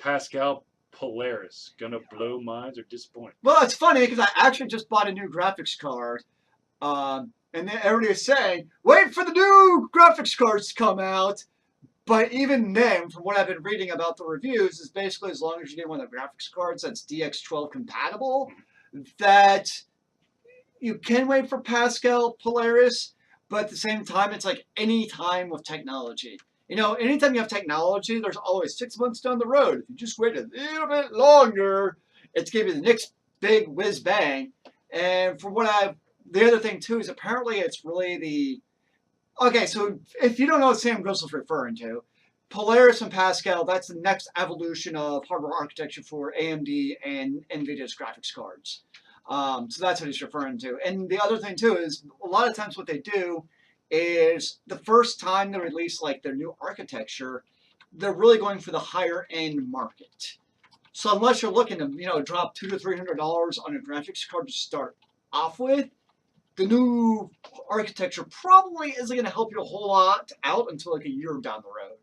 Pascal Polaris gonna blow minds or disappoint? Well, it's funny because I actually just bought a new graphics card. And then everybody is saying, wait for the new graphics cards to come out. But even then, from what I've been reading about the reviews, is basically as long as you get one of the graphics cards that's DX12 compatible, that you can wait for Pascal Polaris, but at the same time, it's like any time with technology. You know, anytime you have technology, there's always 6 months down the road. If you just wait a little bit longer, it's going to be the next big whiz bang. And from what the other thing too is apparently it's really the, okay, so if you don't know what Sam Grissel's referring to, Polaris and Pascal, that's the next evolution of hardware architecture for AMD and NVIDIA's graphics cards. So that's what he's referring to. And the other thing too is a lot of times what they do is the first time they release like their new architecture, they're really going for the higher end market. So unless you're looking to, drop $200 to $300 on a graphics card to start off with, the new architecture probably isn't going to help you a whole lot out until like a year down the road.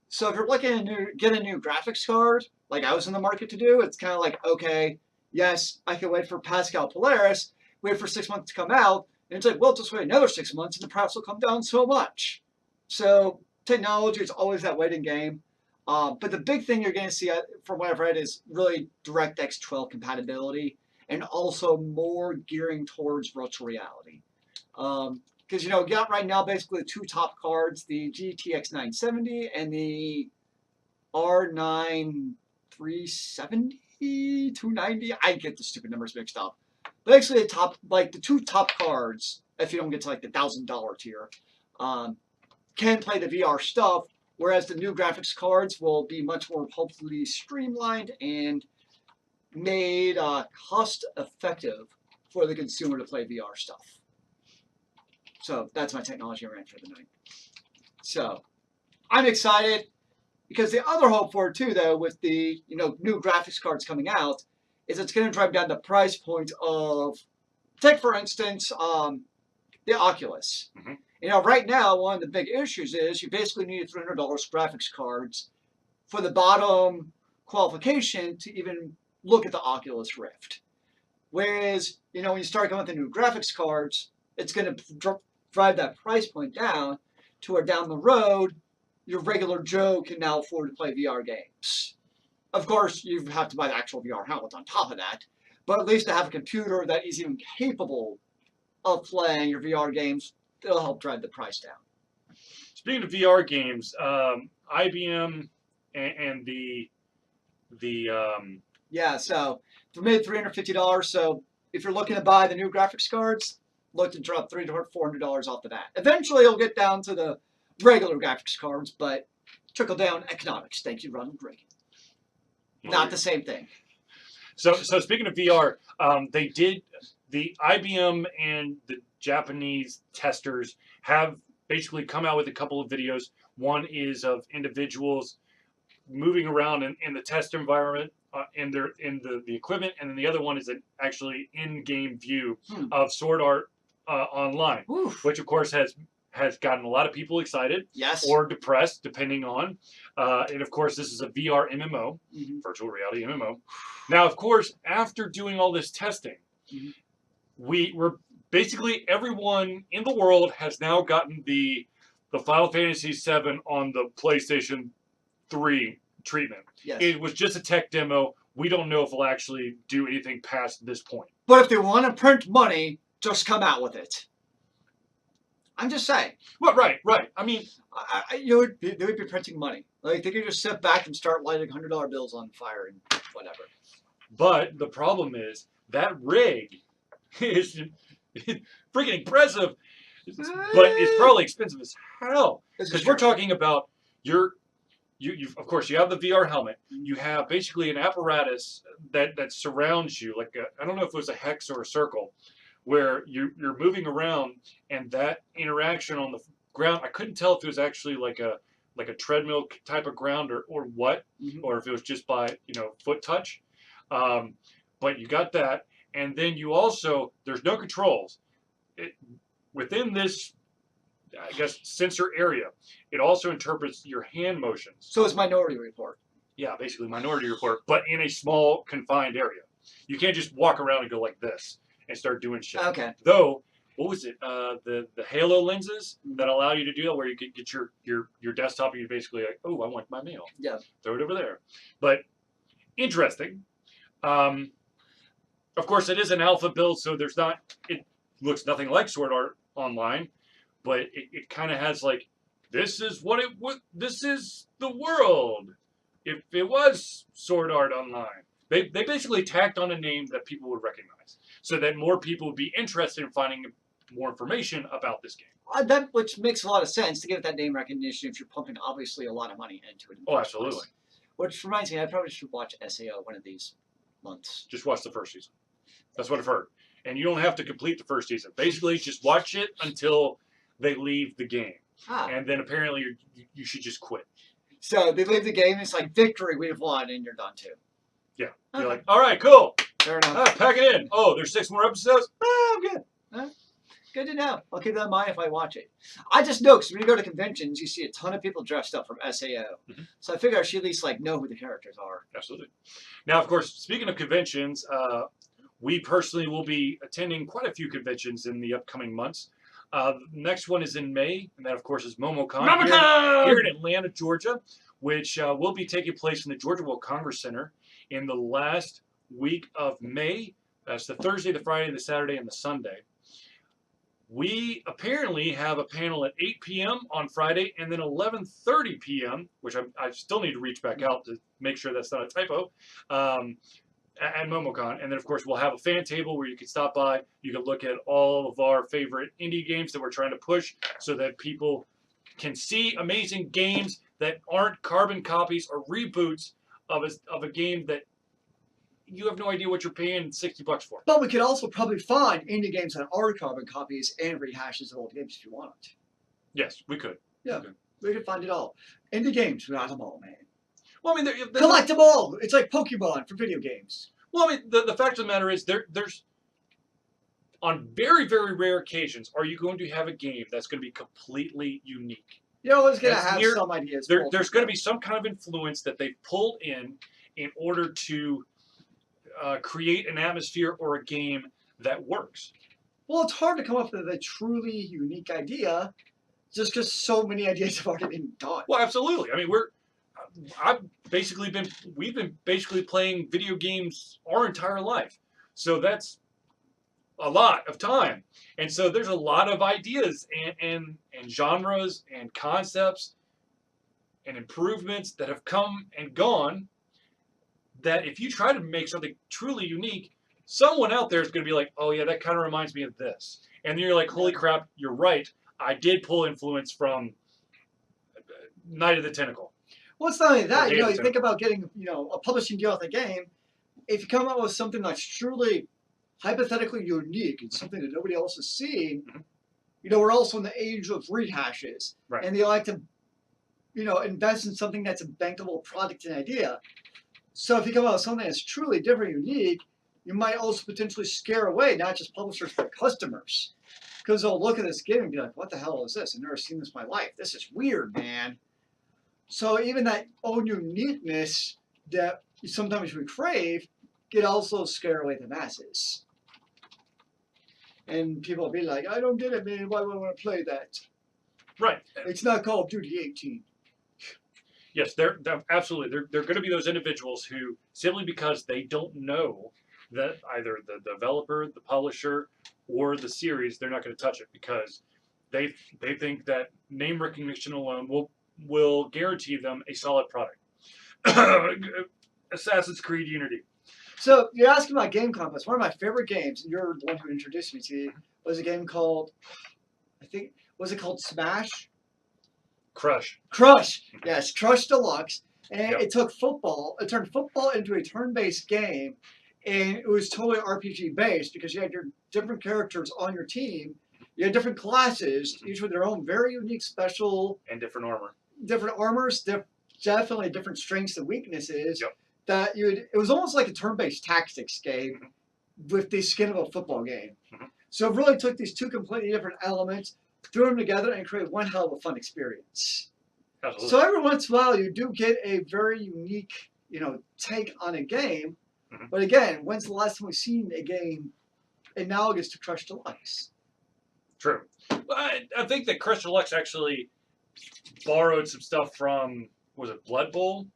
So if you're looking to get a new graphics card, like I was in the market to do, it's kind of like, okay, yes, I can wait for Pascal Polaris, wait for 6 months to come out, and it's like, well, just wait another 6 months and the price will come down so much. So technology is always that waiting game. But the big thing you're going to see, from what I've read, is really DirectX 12 compatibility and also more gearing towards virtual reality. Because, you got right now basically the two top cards, the GTX 970 and the R9 370, 290. I get the stupid numbers mixed up. Basically, the two top cards, if you don't get to like the $1,000 tier, can play the VR stuff, whereas the new graphics cards will be much more hopefully streamlined and made cost effective for the consumer to play VR stuff. So that's my technology rant for the night. So I'm excited because the other hope for it too, though, with the new graphics cards coming out, is it's going to drive down the price point of, take for instance, the Oculus. Mm-hmm. Right now, one of the big issues is you basically need $300 graphics cards for the bottom qualification to even look at the Oculus Rift. Whereas, when you start going with the new graphics cards, it's going to drive that price point down to where down the road, your regular Joe can now afford to play VR games. Of course, you have to buy the actual VR helmet on top of that, but at least to have a computer that is even capable of playing your VR games, it'll help drive the price down. Speaking of VR games, IBM and the yeah, so for me, $350. So if you're looking to buy the new graphics cards, look to drop $300 to $400 off the bat. Eventually, it'll get down to the regular graphics cards, but trickle down economics. Thank you, Ronald Reagan. Not the same thing. So speaking of VR, they did, the IBM and the Japanese testers have basically come out with a couple of videos. One is of individuals moving around in the test environment, in the equipment, and then the other one is an actually in-game view of Sword Art Online, which of course has gotten a lot of people excited, yes, or depressed, depending on. And of course, this is a VR MMO, virtual reality MMO. Now, of course, after doing all this testing, we were basically everyone in the world has now gotten the Final Fantasy VII on the PlayStation 3 treatment. Yes. It was just a tech demo. We don't know if it'll actually do anything past this point. But if they want to print money, just come out with it. I'm just saying. Well, right. I mean, they would be printing money. Like they could just sit back and start lighting $100 bills on fire and whatever. But the problem is that rig is freaking impressive, but it's probably expensive as hell. Because we're talking about you of course you have the VR helmet. You have basically an apparatus that surrounds you, like I don't know if it was a hex or a circle, where you're moving around, and that interaction on the ground, I couldn't tell if it was actually like a treadmill type of ground or what, or if it was just by foot touch. But you got that, and then you also, there's no controls. Within this, I guess, sensor area, it also interprets your hand motions. So it's Minority Report. Yeah, basically Minority Report, but in a small confined area. You can't just walk around and go like this and start doing shit. Okay. Though, what was it? The Halo lenses that allow you to do that, where you could get your desktop and you're basically like, oh, I want my mail. Yeah. Throw it over there. But interesting. Of course, it is an alpha build, so there's not. It looks nothing like Sword Art Online, but it kind of has like, this is what it would. This is the world. If it was Sword Art Online, they basically tacked on a name that people would recognize, so that more people would be interested in finding more information about this game. That which makes a lot of sense to give it that name recognition if you're pumping obviously a lot of money into it. Oh, absolutely. Place. Which reminds me, I probably should watch SAO one of these months. Just watch the first season. That's what I've heard. And you don't have to complete the first season. Basically, just watch it until they leave the game. Ah. And then apparently you should just quit. So they leave the game, it's like victory, we've won, and you're done too. Yeah. Okay. You're like, all right, cool. Fair enough. Pack it in. Oh, there's 6 more episodes? I'm good. Good to know. I'll keep that in mind if I watch it. I just know, because when you go to conventions, you see a ton of people dressed up from SAO. Mm-hmm. So I figure I should at least like know who the characters are. Absolutely. Now, of course, speaking of conventions, we personally will be attending quite a few conventions in the upcoming months. The next one is in May, and that, of course, is MomoCon here in Atlanta, Georgia, which will be taking place in the Georgia World Congress Center in the last week of May. That's the Thursday, the Friday, the Saturday, and the Sunday. We apparently have a panel at 8 p.m. on Friday, and then 11:30 p.m., which I still need to reach back out to make sure that's not a typo, at MomoCon. And then, of course, we'll have a fan table where you can stop by. You can look at all of our favorite indie games that we're trying to push so that people can see amazing games that aren't carbon copies or reboots of a game that you have no idea what you're paying $60 for. But we could also probably find indie games that are carbon copies and rehashes of old games if you want. Yes, we could. Yeah, we could find it all. Indie games, we got them all, man. Well, I mean, collect them all. It's like Pokemon for video games. Well, I mean, the fact of the matter is, there's on very, very rare occasions, are you going to have a game that's going to be completely unique? You're always going to have some ideas. There's going to be some kind of influence that they've pulled in order to create an atmosphere or a game that works. Well, it's hard to come up with a truly unique idea just because so many ideas have already been done. Well, absolutely. I mean, we've been basically playing video games our entire life. So that's a lot of time. And so there's a lot of ideas and genres and concepts and improvements that have come and gone that if you try to make something truly unique, someone out there is going to be like, oh yeah, that kind of reminds me of this. And then you're like, holy crap, you're right. I did pull influence from Night of the Tentacle. Well, it's not only that. You think about getting, a publishing deal with a game. If you come up with something that's truly hypothetically unique and something that nobody else has seen, we're also in the age of rehashes. Right. And they like to, invest in something that's a bankable product and idea. So if you come up with something that's truly different, unique, you might also potentially scare away not just publishers but customers, because they'll look at this game and be like, "What the hell is this? I've never seen this in my life. This is weird, man." So even that own uniqueness that sometimes we crave can also scare away the masses, and people will be like, "I don't get it, man. Why would I want to play that?" Right. It's not Call of Duty 18. Yes, they're absolutely. They're going to be those individuals who, simply because they don't know that either the developer, the publisher, or the series, they're not going to touch it because they think that name recognition alone will guarantee them a solid product. Assassin's Creed Unity. So you're asking about Game Compass. One of my favorite games, and you're the one who introduced me to it, was a game called, was it called Smash? Crush. Yes, Crush Deluxe. And it turned football into a turn-based game, and it was totally RPG based because you had your different characters on your team. You had different classes, each with their own very unique special and different armor. Different armors, definitely different strengths and weaknesses. Yep. That it was almost like a turn-based tactics game with the skin of a football game. So it really took these two completely different elements, threw them together, and created one hell of a fun experience. Absolutely. So every once in a while, you do get a very unique, take on a game. Mhm. But again, when's the last time we've seen a game analogous to Crush Deluxe? True. But I think that Crush Deluxe actually borrowed some stuff from, was it Blood Bowl?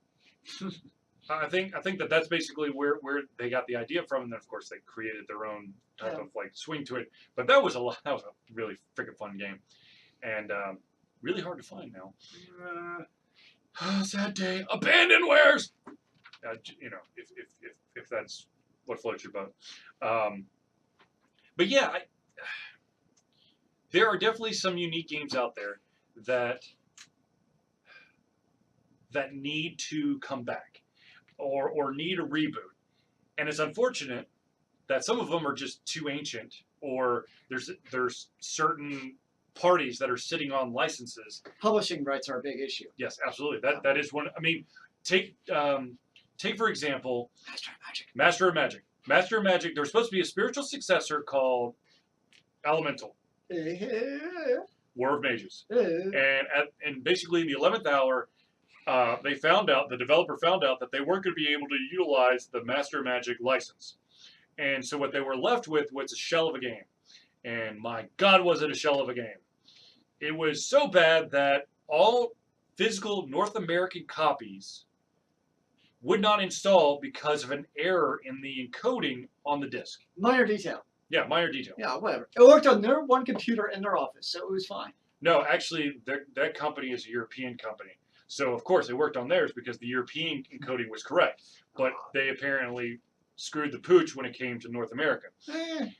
I think that that's basically where they got the idea from, and then of course they created their own type Yeah. of like swing to it. But that was a really freaking fun game, and really hard to find now. Sad day. Abandonwares. If that's what floats your boat. But yeah, there are definitely some unique games out there that need to come back or need a reboot. And it's unfortunate that some of them are just too ancient, or there's certain parties that are sitting on licenses. Publishing rights are a big issue. Yes, absolutely. That is one. I mean, take for example, Master of Magic. Master of Magic. There's supposed to be a spiritual successor called Elemental, War of Mages, and basically in the 11th hour, the developer found out that they weren't going to be able to utilize the Master of Magic license, and so what they were left with was a shell of a game. And my God, was it a shell of a game! It was so bad that all physical North American copies would not install because of an error in the encoding on the disc. Minor detail. Yeah, minor detail. Yeah, whatever. It worked on their one computer in their office, so it was fine. No, actually, that company is a European company. So, of course, it worked on theirs because the European encoding was correct. But they apparently screwed the pooch when it came to North America.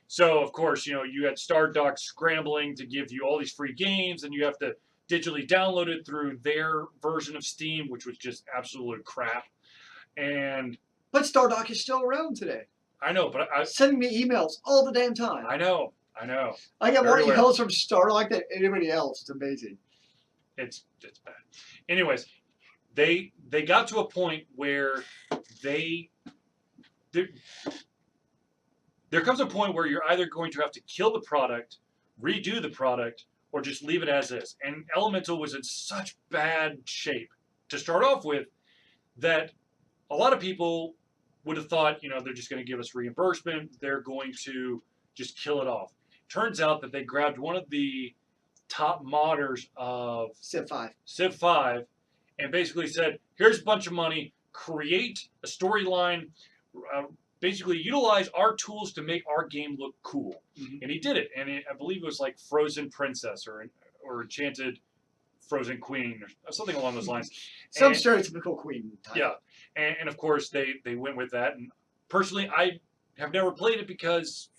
So, of course, you had Stardock scrambling to give you all these free games, and you have to digitally download it through their version of Steam, which was just absolute crap. But Stardock is still around today. I know, but sending me emails all the damn time. I know. I get more emails from Stardock than anybody else. It's amazing. It's bad. Anyways, they got to a point where there comes a point where you're either going to have to kill the product, redo the product, or just leave it as is. And Elemental was in such bad shape to start off with that a lot of people would have thought, they're just going to give us reimbursement. They're going to just kill it off. Turns out that they grabbed one of the top modders of Civ 5 and basically said, here's a bunch of money, create a storyline, basically utilize our tools to make our game look cool. Mm-hmm. And he did it. And I believe it was like Frozen Princess or Enchanted Frozen Queen or something along those lines. Some stereotypical queen type. Yeah. And of course, they went with that. And personally, I have never played it because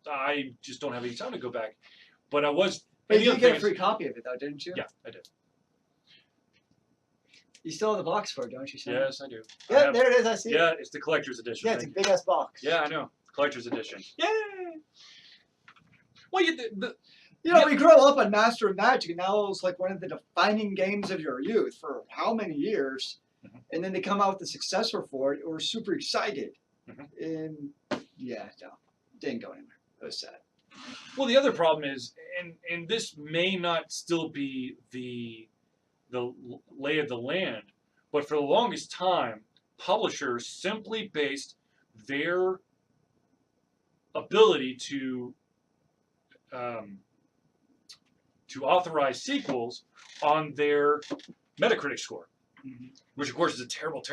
I just don't have any time to go back. But I was... But you did get a free copy of it, though, didn't you? Yeah, I did. You still have the box for it, don't you, Sam? Yes, I do. Yeah, there it is. I see it. Yeah, it's the collector's edition. Yeah, it's a big-ass box. Yeah, I know. Collector's edition. Yay! Well, we grow up on Master of Magic, and now it's like one of the defining games of your youth for how many years? Mm-hmm. And then they come out with the successor for it. We're super excited. Mm-hmm. And yeah, no, didn't go anywhere. It was sad. Well, the other problem is, and this may not still be the lay of the land, but for the longest time, publishers simply based their ability to authorize sequels on their Metacritic score, which of course is a terrible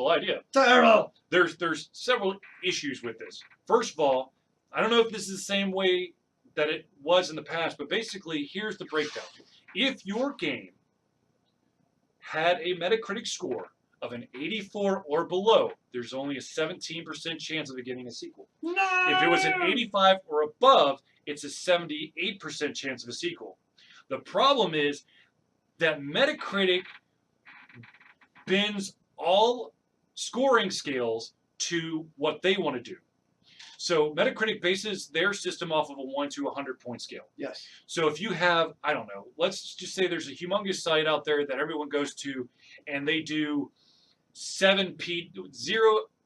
idea. Terrible. There's several issues with this. First of all, I don't know if this is the same way that it was in the past, but basically, here's the breakdown. If your game had a Metacritic score of an 84 or below, there's only a 17% chance of it getting a sequel. No! If it was an 85 or above, it's a 78% chance of a sequel. The problem is that Metacritic bends all scoring scales to what they want to do. So Metacritic bases their system off of a 1 to 100 point scale. Yes. So if you have, I don't know, let's just say there's a humongous site out there that everyone goes to, and they do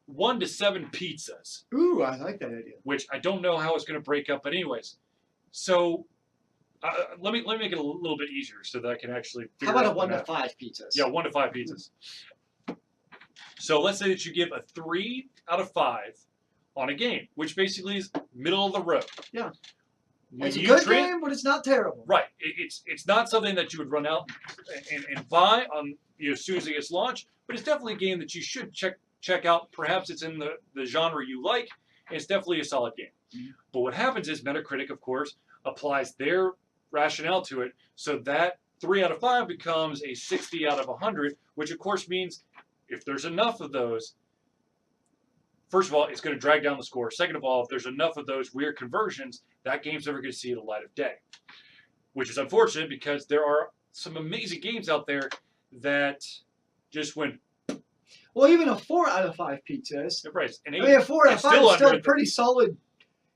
1 to 7 pizzas. Ooh, I like that idea. Which I don't know how it's going to break up, but anyways. So Let me make it a little bit easier so that I can actually How figure about a out the 1 to math. 5 pizzas? Yeah, 1 to 5 pizzas. So let's say that you give a 3 out of 5 on a game, which basically is middle of the road. Yeah. When It's a you good game, but it's not terrible. Right. It's not something that you would run out and buy on as soon as it gets launched, but it's definitely a game that you should check out. Perhaps it's in the genre you like. And it's definitely a solid game. Mhm. But what happens is Metacritic, of course, applies their rationale to it, so that 3 out of 5 becomes a 60 out of 100, which of course means if there's enough of those, first of all, it's going to drag down the score. Second of all, if there's enough of those weird conversions, that game's never going to see the light of day, which is unfortunate because there are some amazing games out there that just went. Well, even a 4 out of 5 pizzas. Right, I mean, a 4 out of it's 5 still is still under pretty solid.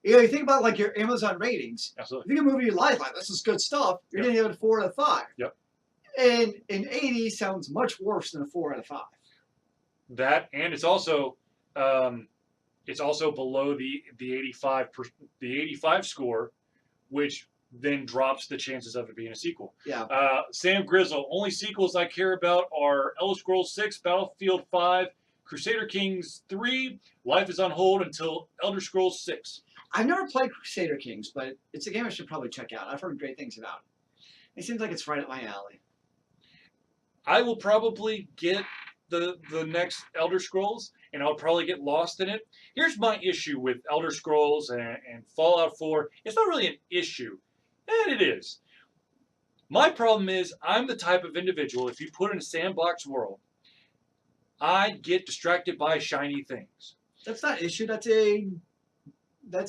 You know, you think about like your Amazon ratings. Absolutely. If you think a movie you like this is good stuff, you're Yep. going to give it a 4 out of 5. Yep. And an 80 sounds much worse than a 4 out of 5. That, and it's also below the 85 score, which then drops the chances of it being a sequel. Yeah. Sam Grizzle, only sequels I care about are Elder Scrolls 6, Battlefield 5, Crusader Kings 3, Life is on hold until Elder Scrolls 6. I've never played Crusader Kings, but it's a game I should probably check out. I've heard great things about it. It seems like it's right up my alley. I will probably get the next Elder Scrolls, and I'll probably get lost in it. Here's my issue with Elder Scrolls and Fallout 4. It's not really an issue, and it is. My problem is I'm the type of individual, if you put in a sandbox world, I get distracted by shiny things. That's not an issue. That's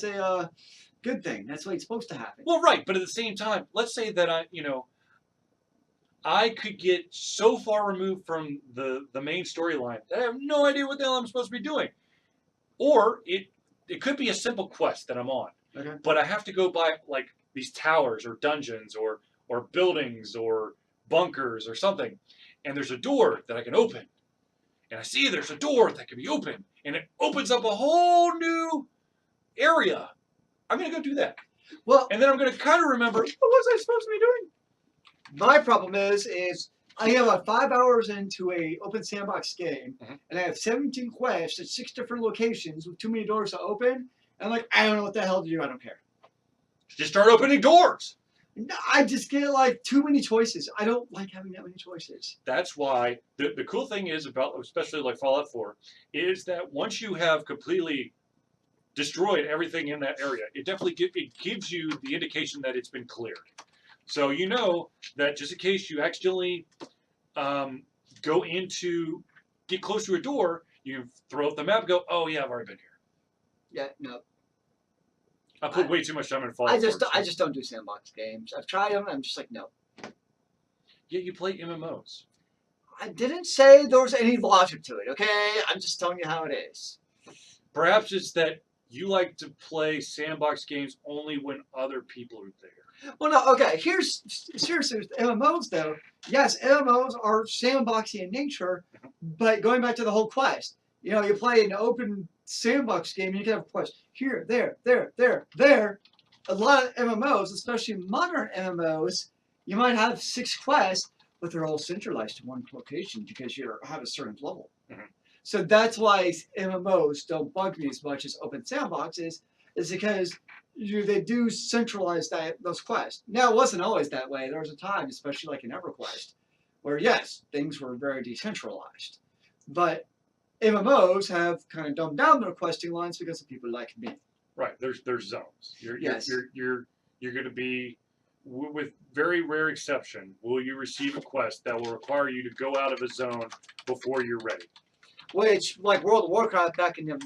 a good thing. That's what's supposed to happen. Well, right, but at the same time, let's say that I could get so far removed from the main storyline that I have no idea what the hell I'm supposed to be doing. Or it could be a simple quest that I'm on. Okay. But I have to go by like these towers or dungeons or buildings or bunkers or something. And there's a door that I can open. And I see there's a door that can be opened. And it opens up a whole new area. I'm going to go do that. Well, And then I'm going to kind of remember, what was I supposed to be doing? my problem is I have about 5 hours into a open sandbox game, and I have 17 quests at 6 different locations with too many doors to open. And I'm like, I don't know what the hell to do. I don't care. Just start opening doors. No, I just get like too many choices. I don't like having that many choices. That's why the cool thing is about, especially like Fallout 4, is that once you have completely destroyed everything in that area, it definitely gives you the indication that it's been cleared. So you know that just in case you accidentally get close to a door, you throw up the map and go, oh yeah, I've already been here. Yeah, no. I put way too much time in Fallout 4. I just don't do sandbox games. I've tried them. I'm just like, no. Yeah, you play MMOs. I didn't say there was any logic to it. Okay, I'm just telling you how it is. Perhaps it's that you like to play sandbox games only when other people are there. Well, no, okay. Here's seriously with MMOs though. Yes, MMOs are sandboxy in nature, but going back to the whole quest, you know, you play an open sandbox game, and you can have quests here, there, there, there, there. A lot of MMOs, especially modern MMOs, you might have 6 quests, but they're all centralized to one location because you have a certain level. Mhm. So that's why MMOs don't bug me as much as open sandboxes, is because they do centralize those quests. Now, it wasn't always that way. There was a time, especially like in EverQuest, where yes, things were very decentralized. But MMOs have kind of dumbed down their questing lines because of people like me. Right. There's zones. You're going to be, with very rare exception, will you receive a quest that will require you to go out of a zone before you're ready. Which, like World of Warcraft back in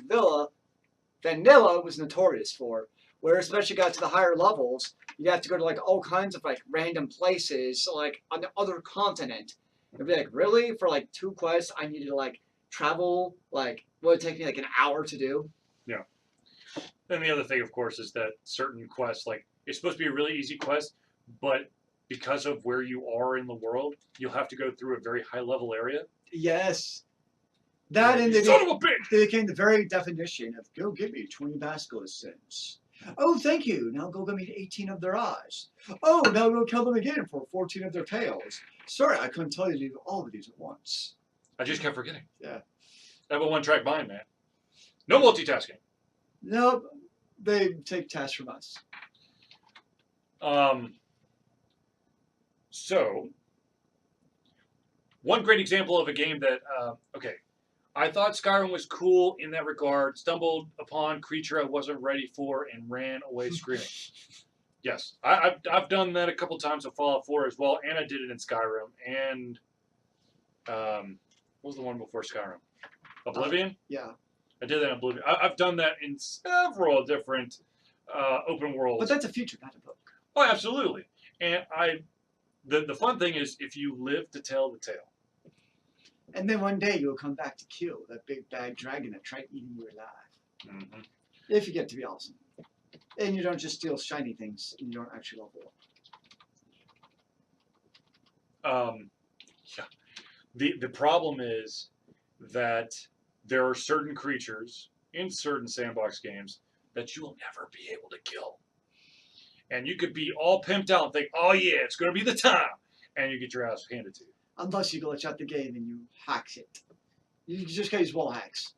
Vanilla was notorious for, where especially got to the higher levels, you'd have to go to like all kinds of like random places, like on the other continent. It'd be like, really? For like 2 quests, I need to like travel, like, what would it take me like an hour to do? Yeah. And the other thing, of course, is that certain quests, like, it's supposed to be a really easy quest, but because of where you are in the world, you'll have to go through a very high level area. Yes. That and Son of a bitch! they became the very definition of go get me 20 basilisks. Oh, thank you. Now go give me 18 of their eyes. Oh, now go kill them again for 14 of their tails. Sorry, I couldn't tell you to do all of these at once. I just kept forgetting. Yeah. I have a one-track mind, man. No multitasking. No, they take tasks from us. So, one great example of a game that, okay, I thought Skyrim was cool in that regard. Stumbled upon creature I wasn't ready for and ran away screaming. Yes, I've done that a couple times with Fallout 4 as well, and I did it in Skyrim. And what was the one before Skyrim? Oblivion? Yeah. I did that in Oblivion. I've done that in several different open worlds. But that's a feature, not a book. Oh, absolutely. And the fun thing is if you live to tell the tale. And then one day you'll come back to kill that big bad dragon that tried eating you alive. Mm-hmm. If you get to be awesome. And you don't just steal shiny things and you don't actually level up. Yeah. The problem is that there are certain creatures in certain sandbox games that you will never be able to kill. And you could be all pimped out and think, oh yeah, it's going to be the time. And you get your ass handed to you. Unless you glitch out the game and you hacks it. You just gotta use wall hacks.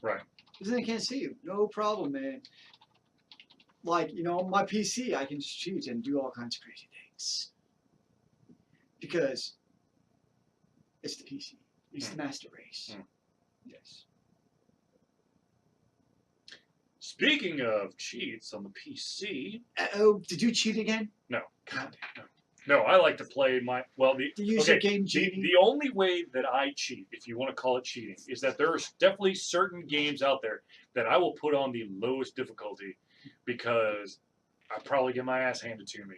Right. Because then they can't see you. No problem, man. Like, you know, my PC, I can just cheat and do all kinds of crazy things. Because it's the PC. It's the master race. Yes. Speaking of cheats on the PC. Oh, did you cheat again? No. No, I like to play my, well, Do you use your game cheating? The only way that I cheat, if you want to call it cheating, is that there are definitely certain games out there that I will put on the lowest difficulty because I probably get my ass handed to me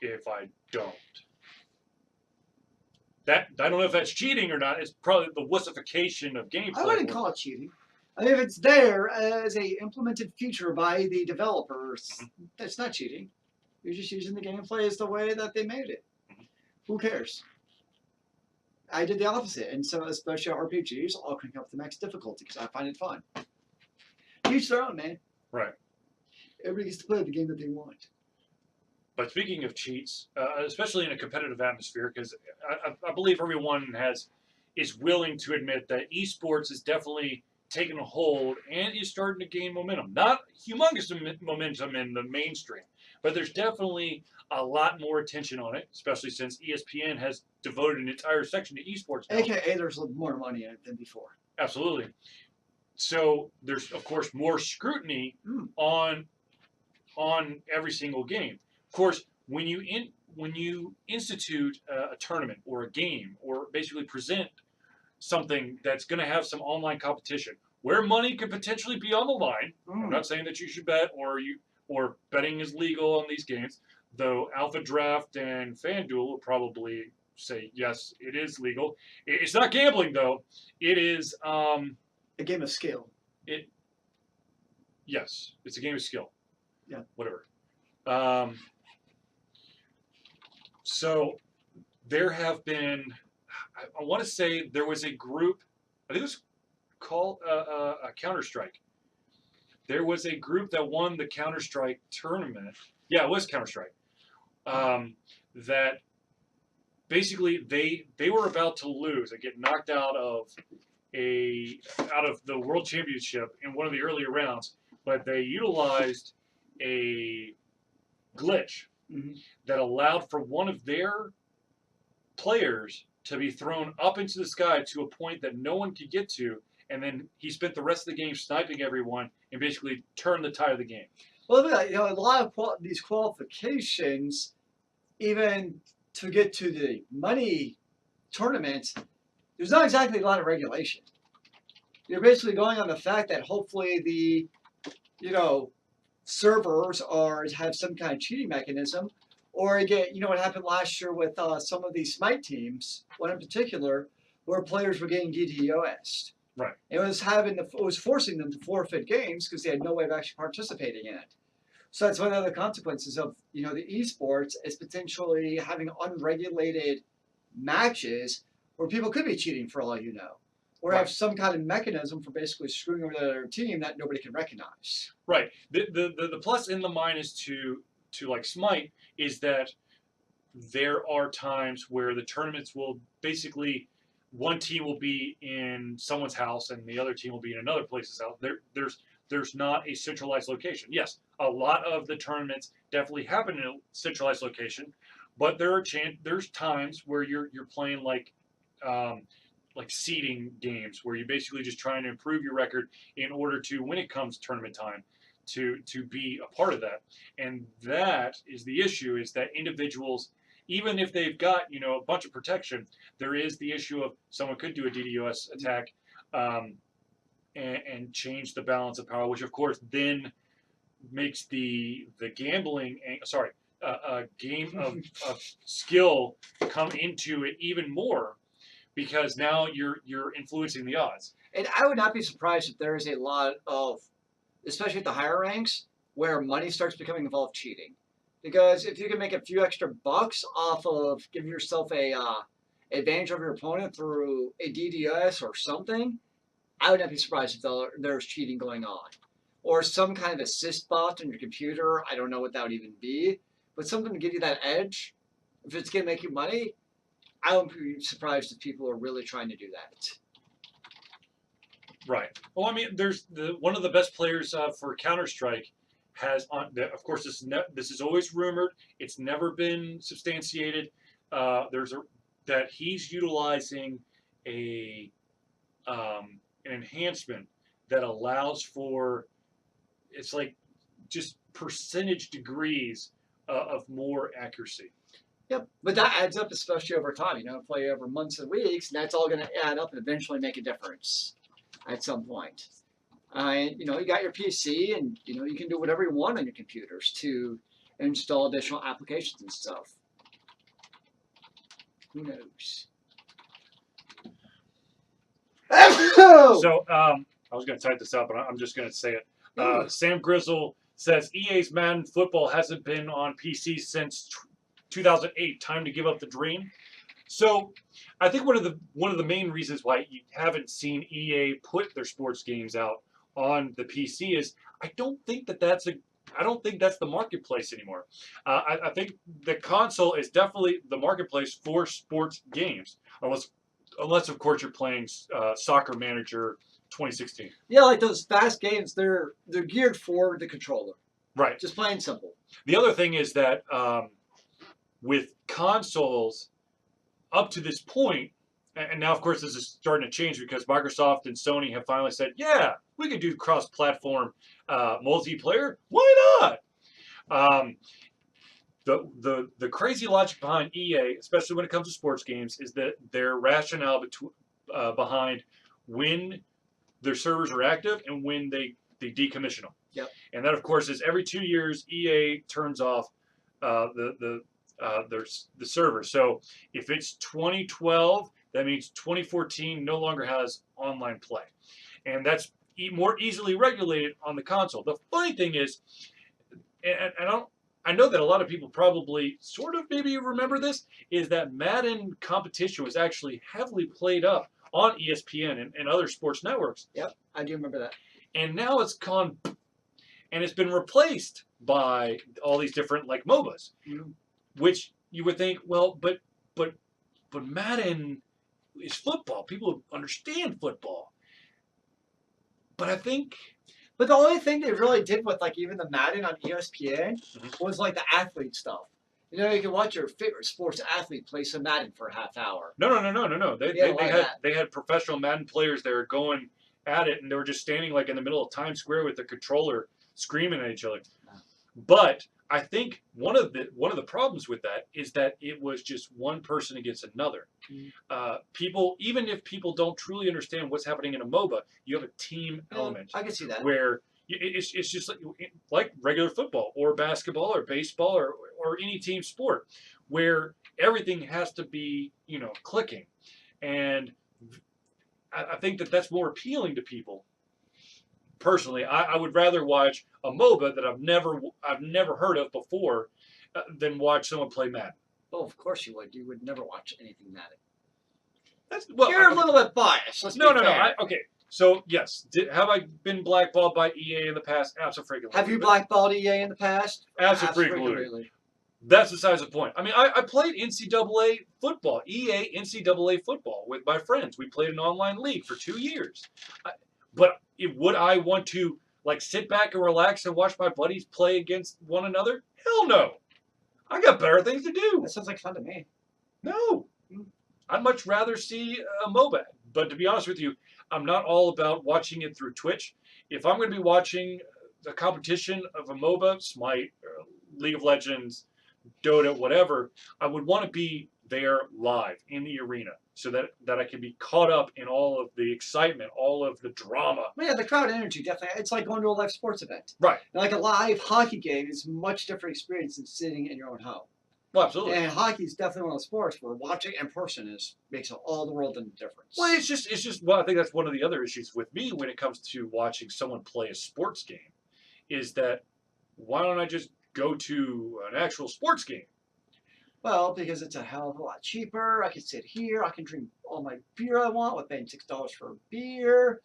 if I don't. That, I don't know if that's cheating or not. It's probably the wussification of gameplay. I wouldn't call it cheating. I mean, if it's there as a implemented feature by the developers, that's not cheating. You're just using the gameplay as the way that they made it. Who cares? I did the opposite, and so especially RPGs, I'll crank up the max difficulty because I find it fun. Each their own, man. Right. Everybody gets to play the game that they want. But speaking of cheats, especially in a competitive atmosphere, because I believe everyone is willing to admit that esports is definitely taking a hold and is starting to gain momentum. Not humongous momentum in the mainstream, but there's definitely a lot more attention on it, especially since ESPN has devoted an entire section to esports now. AKA there's more money in it than before. Absolutely. So there's, of course, more scrutiny on every single game. Of course, when you institute a tournament or a game or basically present something that's going to have some online competition where money could potentially be on the line. I'm not saying that you should bet or betting is legal on these games, though Alpha Draft and FanDuel will probably say yes, it is legal. It's not gambling though. It is a game of skill. Yes, it's a game of skill. Yeah. Whatever. So there have been, I want to say there was a group, I think it was called Counter-Strike. There was a group that won the Counter-Strike tournament. Yeah, it was Counter-Strike. That basically they were about to lose and get knocked out of the World Championship in one of the earlier rounds, but they utilized a glitch that allowed for one of their players to be thrown up into the sky to a point that no one could get to, and then he spent the rest of the game sniping everyone and basically turned the tide of the game. Well, you know, a lot of these qualifications, even to get to the money tournaments, there's not exactly a lot of regulation. You're basically going on the fact that hopefully the, you know, servers have some kind of cheating mechanism, or again, you know what happened last year with some of these Smite teams, one in particular, where players were getting DDoS'd. Right. It was forcing them to forfeit games because they had no way of actually participating in it. So that's one of the consequences of, you know, the esports is potentially having unregulated matches where people could be cheating for all you know. or have some kind of mechanism for basically screwing over the other team that nobody can recognize. Right. The plus and the minus to like Smite is that there are times where the tournaments will basically one team will be in someone's house and the other team will be in another place's house. There's not a centralized location. Yes, a lot of the tournaments definitely happen in a centralized location, but there's times where you're playing like seeding games where you're basically just trying to improve your record in order to, when it comes tournament time, to be a part of that. And that is the issue, is that individuals, even if they've got a bunch of protection, there is the issue of someone could do a DDoS attack and change the balance of power, which of course then makes the gambling, game of skill come into it even more, because now you're influencing the odds. And I would not be surprised if there is a lot of, especially at the higher ranks, where money starts becoming involved cheating. Because if you can make a few extra bucks off of giving yourself a advantage over your opponent through a DDoS or something, I would not be surprised if there's cheating going on. Or some kind of assist bot on your computer. I don't know what that would even be. But something to give you that edge. If it's going to make you money, I wouldn't be surprised if people are really trying to do that. Right. Well, I mean, there's one of the best players for Counter-Strike has on. Of course, this is always rumored. It's never been substantiated. That he's utilizing an enhancement that allows for, it's like just percentage degrees of more accuracy. Yep, but that adds up, especially over time. Play over months and weeks, and that's all going to add up and eventually make a difference at some point. You got your PC, and you can do whatever you want on your computers to install additional applications and stuff. Who knows? So I was going to type this out, but I'm just going to say it. Sam Grizzle says EA's Madden Football hasn't been on PC since 2008. Time to give up the dream. So I think one of the main reasons why you haven't seen EA put their sports games out on the PC is I don't think that's the marketplace anymore. I think the console is definitely the marketplace for sports games, unless of course you're playing Soccer Manager 2016. Yeah, like those fast games, they're geared for the controller. Right. Just plain simple. The other thing is that with consoles up to this point, and now of course this is starting to change because Microsoft and Sony have finally said, yeah, we could do cross-platform multiplayer. Why not? The crazy logic behind EA, especially when it comes to sports games, is that their rationale behind when their servers are active and when they decommission them. Yep. And that, of course, is every 2 years EA turns off the server. So if it's 2012, that means 2014 no longer has online play, and that's more easily regulated on the console. The funny thing is, and I know that a lot of people probably sort of maybe remember this, is that Madden competition was actually heavily played up on ESPN and other sports networks. Yep, I do remember that. And now it's gone, and it's been replaced by all these different like MOBAs, which you would think, well, but Madden is football. People understand football. But I think. But the only thing they really did with like even the Madden on ESPN was like the athlete stuff. You can watch your favorite sports athlete play some Madden for a half hour. No. They had professional Madden players that were going at it, and they were just standing like in the middle of Times Square with the controller screaming at each other. But I think one of the problems with that is that it was just one person against another. People, even if people don't truly understand what's happening in a MOBA, you have a team element. I can see that. Where it's just like regular football or basketball or baseball or any team sport, where everything has to be clicking, and I think that's more appealing to people. Personally, I would rather watch a MOBA that I've never heard of before than watch someone play Madden. Oh, of course you would. You would never watch anything Madden. That's well. You're a little bit biased. Let's No, be no, no. fair. Okay. So yes, have I been blackballed by EA in the past? Absolutely. Have you blackballed EA in the past? Absolutely. That's besides the point. I mean, I played NCAA football, EA NCAA football with my friends. We played an online league for 2 years. But would I want to like sit back and relax and watch my buddies play against one another? Hell no. I got better things to do. That sounds like fun to me. No. I'd much rather see a MOBA. But to be honest with you, I'm not all about watching it through Twitch. If I'm going to be watching a competition of a MOBA, Smite, League of Legends, Dota, whatever, I would want to be there live in the arena so that I can be caught up in all of the excitement, all of the drama. Well, yeah, the crowd energy, definitely. It's like going to a live sports event. Right. And like a live hockey game is a much different experience than sitting in your own home. Well, absolutely. And hockey is definitely one of the sports where watching in person makes all the world of difference. Well, it's just. Well, I think that's one of the other issues with me when it comes to watching someone play a sports game, is that why don't I just go to an actual sports game? Well, because it's a hell of a lot cheaper. I can sit here. I can drink all my beer I want with paying $6 for a beer.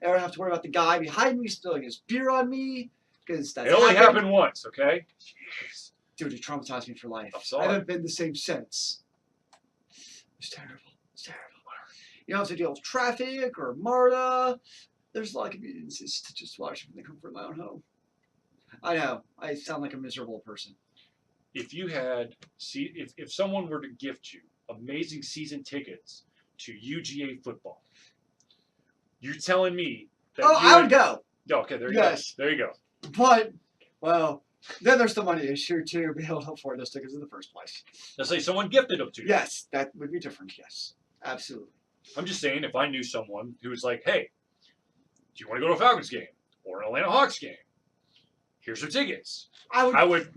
I don't have to worry about the guy behind me spilling his beer on me. Because that's It only happened once, okay? Jeez. Dude, it traumatized me for life. I'm sorry. I haven't been the same since. It's terrible. It's terrible. You don't have to deal with traffic or MARTA. There's a lot of conveniences to just watch from the comfort of my own home. I know. I sound like a miserable person. If you had, if someone were to gift you amazing season tickets to UGA football, you're telling me that I would go. Okay, there you Yes. go. There you go. But, well, then there's the money issue too, be able to afford those tickets in the first place. Let's say someone gifted them to you. Yes, that would be different. Yes, absolutely. I'm just saying, if I knew someone who was like, hey, do you want to go to a Falcons game or an Atlanta Hawks game? Here's your tickets. I would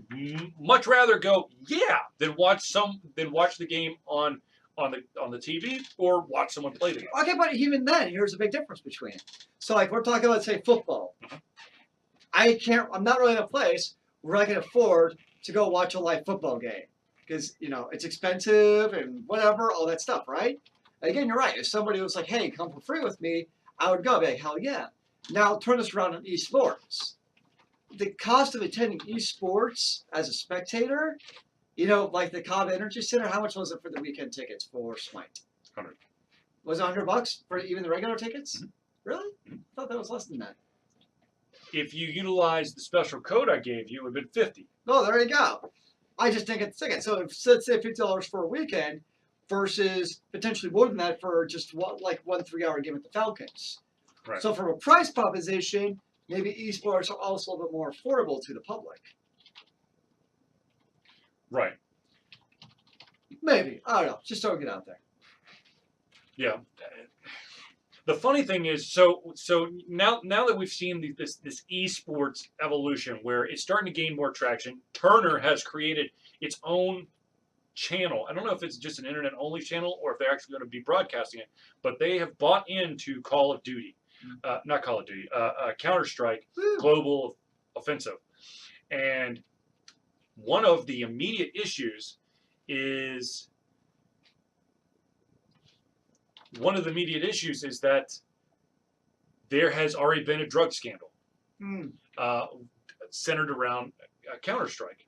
much rather go, yeah, than watch the game on the TV or watch someone play the game. Okay, but even then, here's a big difference between it. So, like, we're talking about, say, football. I'm not really in a place where I can afford to go watch a live football game because, you know, it's expensive and whatever, all that stuff, right? Again, you're right. If somebody was like, hey, come for free with me, I would go. I'd be like, hell yeah. Now, turn this around on esports. The cost of attending esports as a spectator, you know, like the Cobb Energy Center, how much was it for the weekend tickets for Smite? 100. Was it $100 for even the regular tickets? Mm-hmm. Really? I thought that was less than that. If you utilize the special code I gave you, it would have been 50. Oh, there you go. I just think it's ticket. So if, let's say $50 for a weekend versus potentially more than that for just one 3-hour game at the Falcons. Right. So from a price proposition, maybe esports are also a little bit more affordable to the public. Right. Maybe. I don't know. Just throwing it out there. Yeah. The funny thing is, so now that we've seen this esports evolution where it's starting to gain more traction, Turner has created its own channel. I don't know if it's just an internet-only channel or if they're actually going to be broadcasting it, but they have bought into Call of Duty. Not Call of Duty, Counter-Strike Global Offensive. And one of the immediate issues is that there has already been a drug scandal centered around Counter-Strike.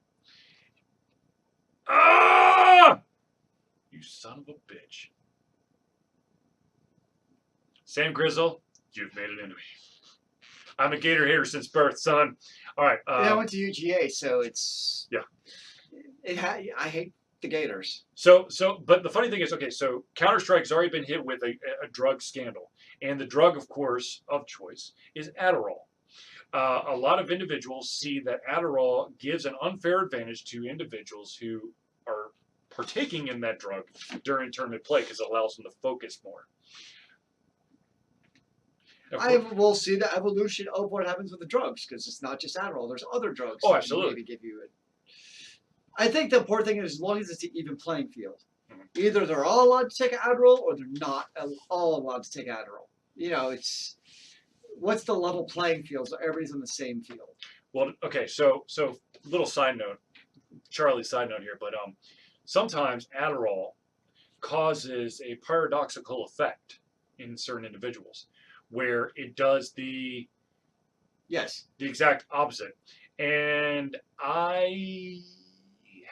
Ah! You son of a bitch. Sam Grizzle, you've made it into me. I'm a Gator hater since birth, son. All right. I went to UGA, so it's... Yeah. I hate the Gators. But the funny thing is, okay, so Counter-Strike's already been hit with a drug scandal. And the drug, of course, of choice is Adderall. A lot of individuals see that Adderall gives an unfair advantage to individuals who are partaking in that drug during tournament play because it allows them to focus more. I will see the evolution of what happens with the drugs because it's not just Adderall. There's other drugs that absolutely. Maybe give you it. I think the important thing is as long as it's an even playing field. Either they're all allowed to take Adderall or they're not all allowed to take Adderall. You know, it's what's the level playing field so everybody's in the same field. Well, okay, so little side note, Charlie's side note here, but sometimes Adderall causes a paradoxical effect in certain individuals, where it does the Yes. exact opposite. And I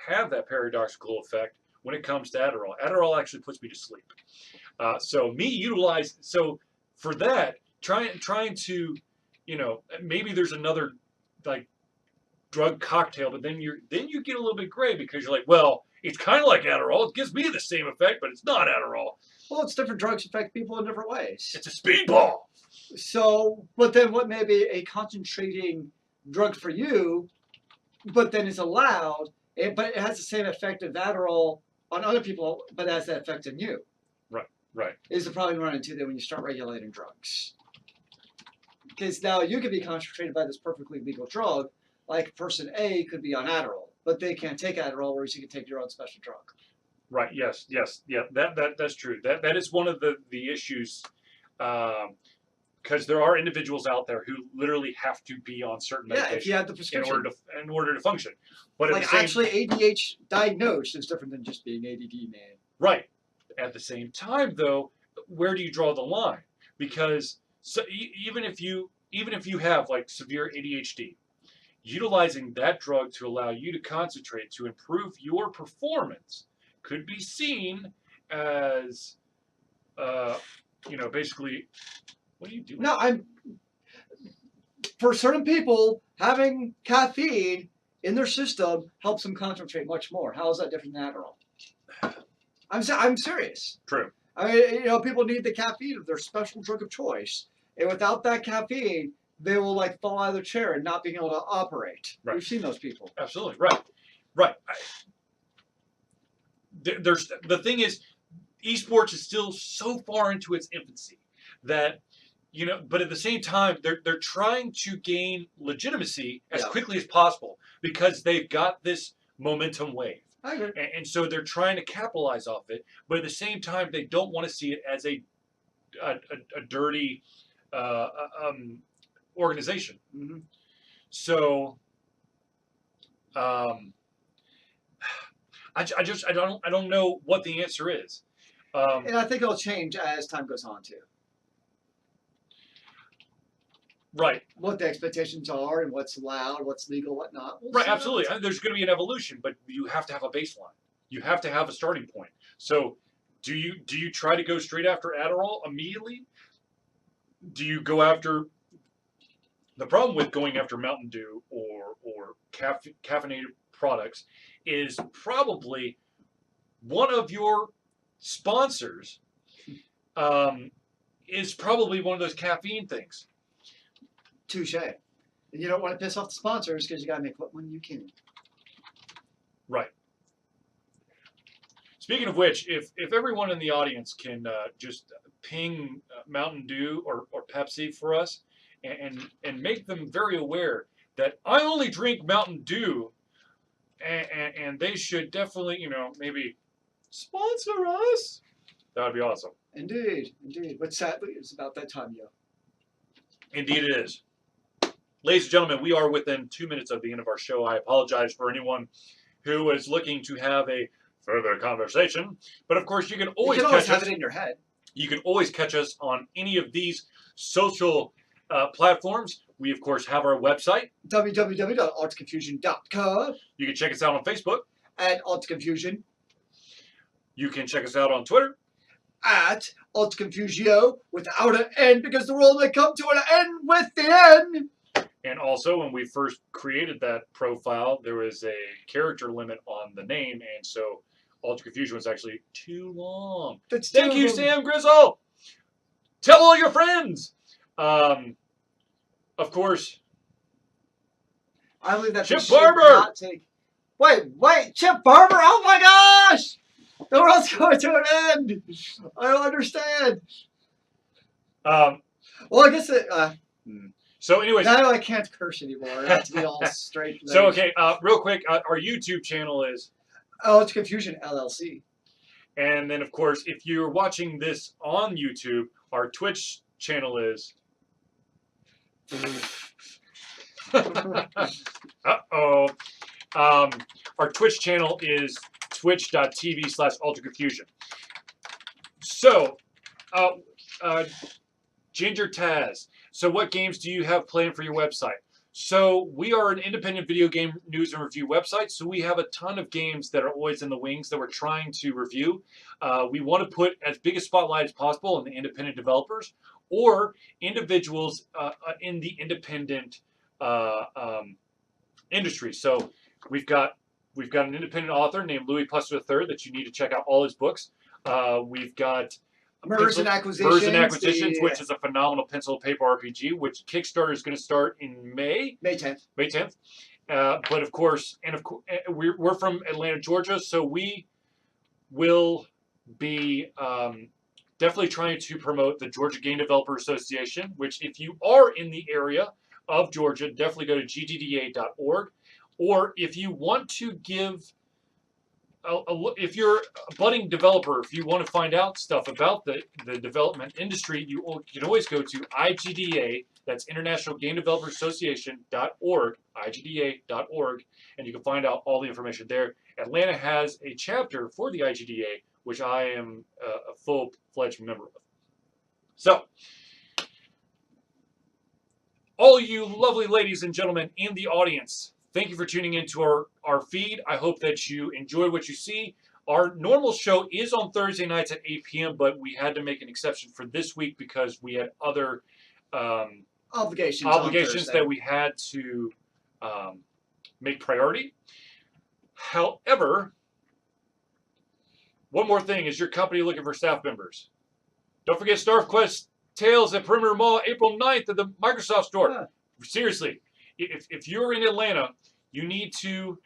have that paradoxical effect when it comes to Adderall. Adderall actually puts me to sleep. So for that, trying to, maybe there's another like drug cocktail, but then you get a little bit gray because you're like, well, it's kind of like Adderall. It gives me the same effect, but it's not Adderall. Well, it's different drugs affect people in different ways. It's a speedball. So, but then what may be a concentrating drug for you, but then is allowed, but it has the same effect of Adderall on other people, but has that effect on you. Right. Is the problem you run into then when you start regulating drugs. Because now you could be concentrated by this perfectly legal drug, like person A could be on Adderall, but they can't take Adderall, whereas you can take your own special drug. Right. Yes. Yeah. That's true. That is one of the issues, because there are individuals out there who literally have to be on certain medication if you have the prescription. in order to function. But like actually ADHD diagnosed is different than just being ADD, man. Right. At the same time, though, where do you draw the line? Because even if you have like severe ADHD, utilizing that drug to allow you to concentrate to improve your performance could be seen as, basically, what are you doing? No, for certain people, having caffeine in their system helps them concentrate much more. How is that different than Adderall? I'm serious. True. I mean, people need the caffeine of their special drug of choice, and without that caffeine, they will like fall out of their chair and not being able to operate. Right. We've seen those people. Absolutely. Right. There's the thing is, esports is still so far into its infancy that, but at the same time, they're trying to gain legitimacy as quickly as possible because they've got this momentum wave. I agree. And so they're trying to capitalize off it, but at the same time, they don't want to see it as a dirty organization. Mm-hmm. So, I don't know what the answer is. And I think it'll change as time goes on too. Right. What the expectations are and what's allowed, what's legal, what not. Right, absolutely. There's going to be an evolution, but you have to have a baseline. You have to have a starting point. So, do you try to go straight after Adderall immediately? Do you go after? The problem with going after Mountain Dew or caffeinated products is probably one of your sponsors is probably one of those caffeine things. Touche. And you don't want to piss off the sponsors because you got to make what money you can. Right. Speaking of which, if everyone in the audience can just ping Mountain Dew or Pepsi for us and make them very aware that I only drink Mountain Dew and they should definitely, maybe sponsor us. That would be awesome. Indeed. But sadly, it's about that time, yo. Indeed it is. Ladies and gentlemen, we are within 2 minutes of the end of our show. I apologize for anyone who is looking to have a further conversation. But of course, you can always have it in your head. You can always catch us on any of these social platforms. We, of course, have our website. www.altconfusion.com. You can check us out on Facebook. At AltConfusion. You can check us out on Twitter. At AltConfusio without an N because the world may come to an end with the N. And also, when we first created that profile, there was a character limit on the name, and so Alt Confusion was actually too long. Thank you, Sam Grizzle. Tell all your friends. Of course. I believe that Chip Barber. Wait, Chip Barber! Oh my gosh! The world's coming to an end. I don't understand. Well, I guess it. So, anyways, now I can't curse anymore. I have to be all straight. So, okay, real quick, our YouTube channel is Alt Confusion LLC. And then, of course, if you're watching this on YouTube, our Twitch channel is. Uh-oh. Our Twitch channel is twitch.tv/AltConfusion. So, Ginger Taz. So, what games do you have planned for your website? So, we are an independent video game news and review website. So, we have a ton of games that are always in the wings that we're trying to review. We want to put as big a spotlight as possible on the independent developers or individuals in the independent industry. So, we've got an independent author named Louis Plesser III that you need to check out all his books. We've got Murders and Acquisitions, which is a phenomenal pencil and paper RPG, which Kickstarter is going to start in May 10th. May 10th. But of course, we're from Atlanta, Georgia, so we will be definitely trying to promote the Georgia Game Developer Association, which if you are in the area of Georgia, definitely go to gdda.org. Or if you want to give if you're a budding developer, if you want to find out stuff about the development industry, you can always go to IGDA, that's International Game Developer Association.org, IGDA.org, and you can find out all the information there. Atlanta has a chapter for the IGDA, which I am a full-fledged member of. So, all you lovely ladies and gentlemen in the audience, thank you for tuning into our feed. I hope that you enjoy what you see. Our normal show is on Thursday nights at 8 p.m., but we had to make an exception for this week because we had other obligations that we had to make priority. However, one more thing, is your company looking for staff members? Don't forget StarQuest Tales at Perimeter Mall, April 9th at the Microsoft store. Yeah. Seriously, if you're in Atlanta, you need to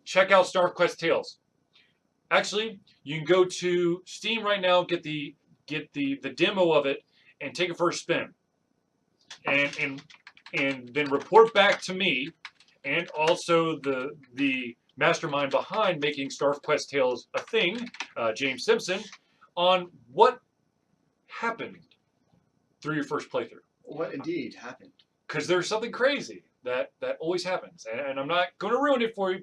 check out StarQuest Tales. Actually, you can go to Steam right now, get the demo of it, and take it for a spin, and then report back to me, and also the mastermind behind making StarQuest Tales a thing, James Simpson, on what happened through your first playthrough. What indeed happened? Because there's something crazy that always happens, and I'm not going to ruin it for you,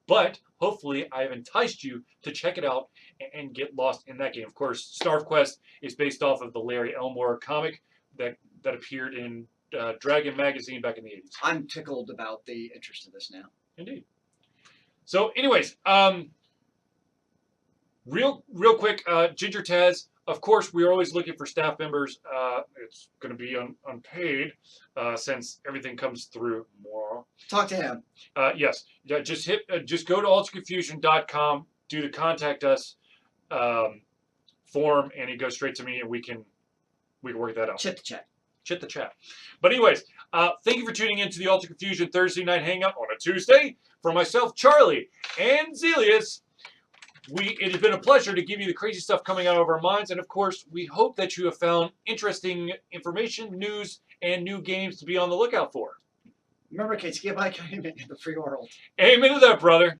but hopefully I've enticed you to check it out and get lost in that game. Of course, StarQuest is based off of the Larry Elmore comic that appeared in Dragon magazine back in the 80s. I'm tickled about the interest of this now. Indeed. So, anyways, real quick, Ginger Taz. Of course, we're always looking for staff members. It's going to be unpaid since everything comes through more. Talk to him. Yes. Yeah, just go to alterconfusion.com, do the contact us form, and it goes straight to me, and we can work that out. Chit the chat. But anyways, thank you for tuning in to the Alter Confusion Thursday night hangout on a Tuesday. For myself, Charlie, and Zelius, it has been a pleasure to give you the crazy stuff coming out of our minds, and of course, we hope that you have found interesting information, news, and new games to be on the lookout for. Remember, kids, get back in the free world. Amen to that, brother.